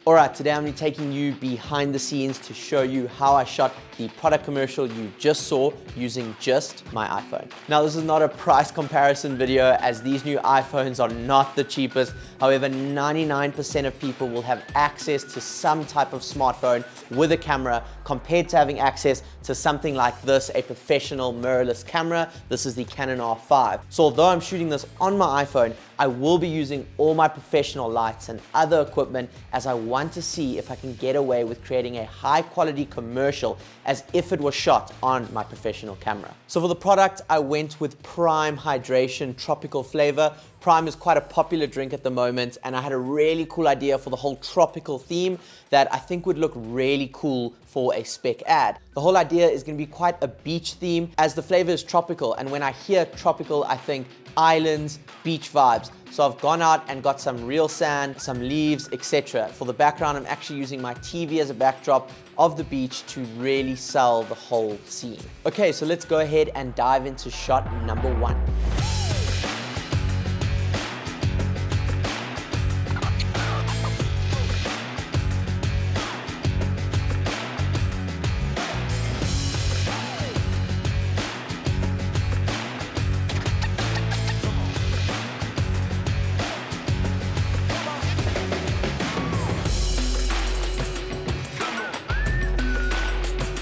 Alright, today I'm going to be taking you behind the scenes to show you how I shot the product commercial you just saw using just my iPhone. Now, this is not a price comparison video as these new iPhones are not the cheapest. However, 99% of people will have access to some type of smartphone with a camera compared to having access to something like this, a professional mirrorless camera. This is the Canon R5. So although I'm shooting this on my iPhone, I will be using all my professional lights and other equipment as I want to see if I can get away with creating a high quality commercial as if it was shot on my professional camera. So for the product, I went with Prime Hydration Tropical Flavor. Prime is quite a popular drink at the moment, and I had a really cool idea for the whole tropical theme that I think would look really cool for a spec ad. The whole idea is going to be quite a beach theme as the flavor is tropical, and when I hear tropical, I think islands, beach vibes. So I've gone out and got some real sand, some leaves, etc. For the background, I'm actually using my TV as a backdrop of the beach to really sell the whole scene. Okay, so let's go ahead and dive into shot number one.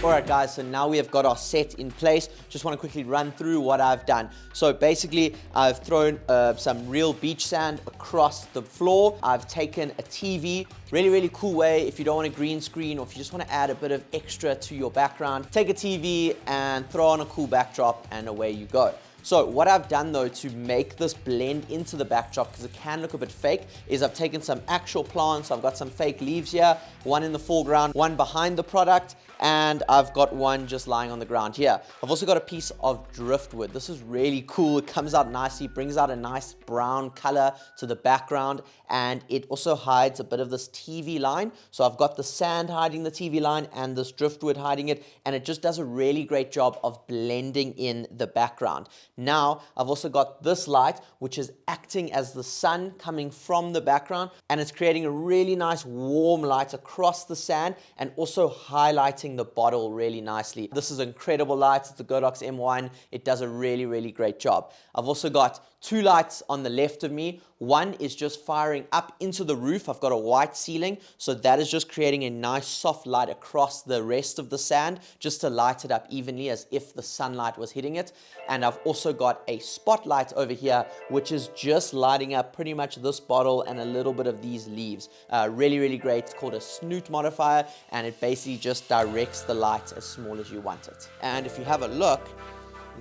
Alright guys, so now we have got our set in place. Just want to quickly run through what I've done. So basically, I've thrown some real beach sand across the floor. I've taken a TV, really cool way if you don't want a green screen or if you just want to add a bit of extra to your background. Take a TV and throw on a cool backdrop and away you go. So what I've done though to make this blend into the backdrop, because it can look a bit fake, is I've taken some actual plants. So I've got some fake leaves here, one in the foreground, one behind the product, and I've got one just lying on the ground here. I've also got a piece of driftwood. This is really cool. It comes out nicely, brings out a nice brown color to the background, and it also hides a bit of this TV line. So I've got the sand hiding the TV line and this driftwood hiding it, and it just does a really great job of blending in the background. Now, I've also got this light, which is acting as the sun coming from the background, and it's creating a really nice warm light across the sand and also highlighting the bottle really nicely. This is an incredible light. It's the Godox M1. It does a really great job. I've also got two lights on the left of me. One is just firing up into the roof. I've got a white ceiling, so that is just creating a nice soft light across the rest of the sand, just to light it up evenly as if the sunlight was hitting it. And I've also got a spotlight over here, which is just lighting up pretty much this bottle and a little bit of these leaves. Really great. It's called a snoot modifier, and it basically just directs the light as small as you want it. And if you have a look,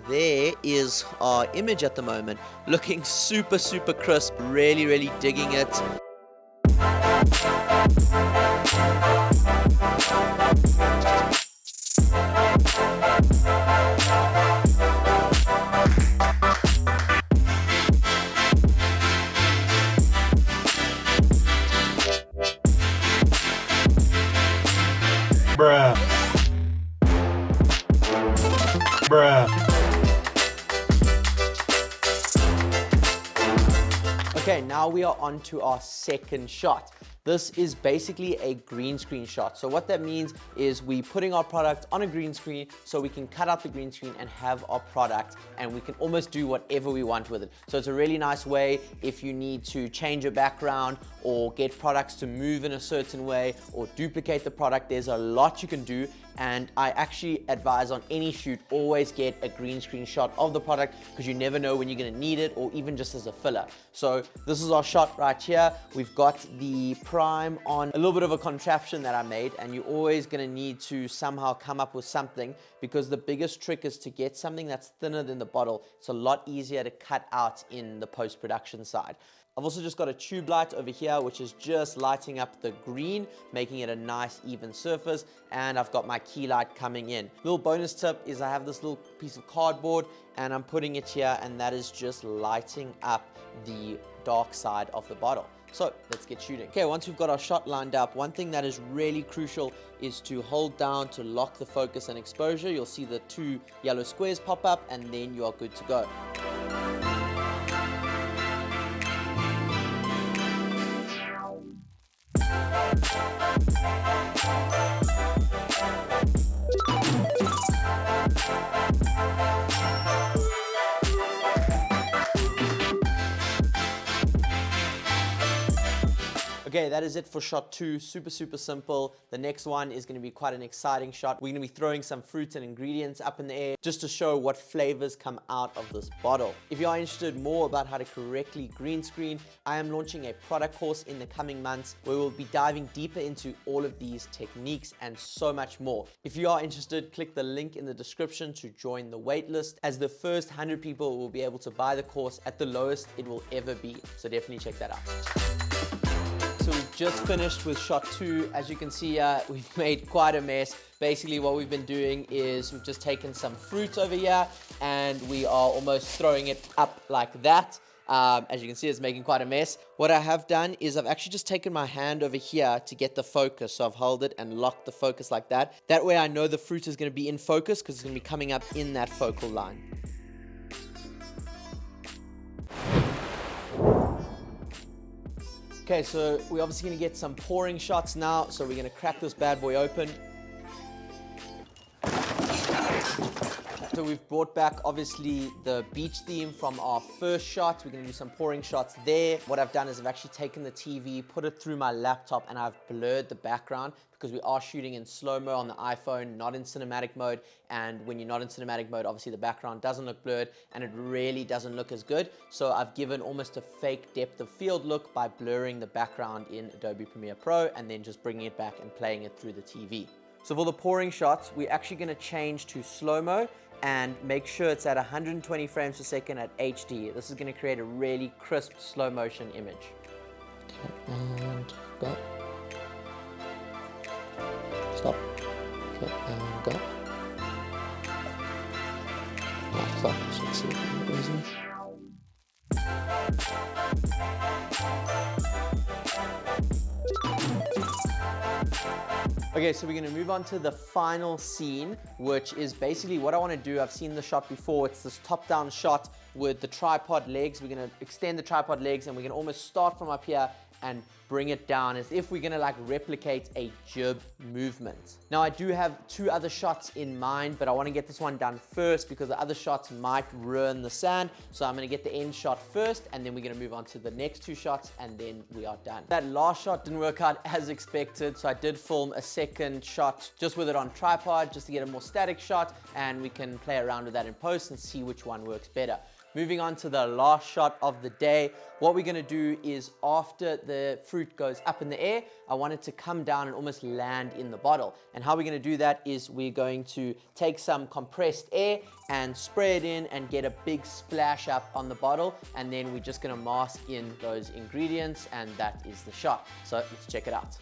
there is our image at the moment, looking super crisp, really digging it. Bruh. Okay, now we are on to our second shot. This is basically a green screen shot. So what that means is we're putting our product on a green screen so we can cut out the green screen and have our product, and we can almost do whatever we want with it. So it's a really nice way if you need to change a background or get products to move in a certain way or duplicate the product. There's a lot you can do, and I actually advise on any shoot, always get a green screen shot of the product because you never know when you're gonna need it, or even just as a filler. So this is our shot right here. We've got the Prime on a little bit of a contraption that I made, and you're always gonna need to somehow come up with something, because the biggest trick is to get something that's thinner than the bottle. It's a lot easier to cut out in the post-production side. I've also just got a tube light over here, which is just lighting up the green, making it a nice even surface, and I've got my key light coming in. Little bonus tip is I have this little piece of cardboard, and I'm putting it here, and that is just lighting up the dark side of the bottle. So let's get shooting. Okay, once we've got our shot lined up, one thing that is really crucial is to hold down to lock the focus and exposure. You'll see the two yellow squares pop up, and then you are good to go. Okay, that is it for shot 2. Super simple. The next one is going to be quite an exciting shot. We're going to be throwing some fruits and ingredients up in the air just to show what flavors come out of this bottle. If you are interested more about how to correctly green screen, I am launching a product course in the coming months where we'll be diving deeper into all of these techniques and so much more. If you are interested, click the link in the description to join the waitlist, as the first 100 people will be able to buy the course at the lowest it will ever be. So definitely check that out. So we've just finished with shot 2. As you can see, we've made quite a mess. Basically what we've been doing is we've just taken some fruit over here and we are almost throwing it up like that. As you can see, it's making quite a mess. What I have done is I've actually just taken my hand over here to get the focus. So I've held it and locked the focus like that. That way I know the fruit is going to be in focus because it's going to be coming up in that focal line. Okay, so we're obviously going to get some pouring shots now. So we're going to crack this bad boy open. So we've brought back obviously the beach theme from our first shot. We're going to do some pouring shots there. What I've done is I've actually taken the TV, put it through my laptop, and I've blurred the background because we are shooting in slow-mo on the iPhone, not in cinematic mode. And when you're not in cinematic mode, obviously the background doesn't look blurred and it really doesn't look as good. So I've given almost a fake depth of field look by blurring the background in Adobe Premiere Pro and then just bringing it back and playing it through the TV. So for the pouring shots, we're actually going to change to slow-mo and make sure it's at 120 frames per second at HD. This is going to create a really crisp slow motion image. Okay, and go. Stop. Okay, and go. Now stop. Let's see what it is. Okay, so we're going to move on to the final scene, which is basically what I want to do. I've seen the shot before. It's this top-down shot with the tripod legs. We're going to extend the tripod legs and we're going to almost start from up here and bring it down as if we're going to like replicate a jib movement. Now I do have 2 other shots in mind, but I want to get this one done first because the other shots might ruin the sand. So I'm going to get the end shot first and then we're going to move on to the next 2 shots and then we are done. That last shot didn't work out as expected, so I did film a second shot just with it on tripod just to get a more static shot, and we can play around with that in post and see which one works better. Moving on to the last shot of the day, what we're going to do is after the fruit goes up in the air, I want it to come down and almost land in the bottle. And how we're going to do that is we're going to take some compressed air and spray it in and get a big splash up on the bottle. And then we're just going to mask in those ingredients, and that is the shot. So let's check it out.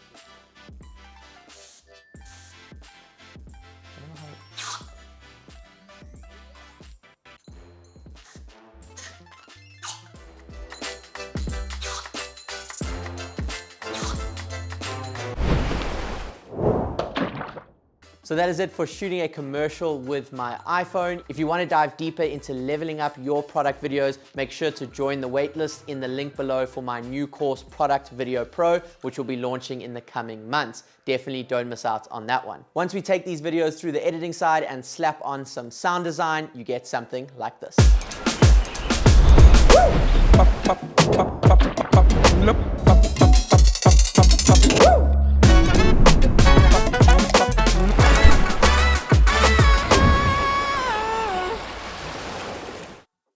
So that is it for shooting a commercial with my iPhone. If you want to dive deeper into leveling up your product videos, make sure to join the waitlist in the link below for my new course, Product Video Pro, which will be launching in the coming months. Definitely don't miss out on that one. Once we take these videos through the editing side and slap on some sound design, you get something like this. Woo!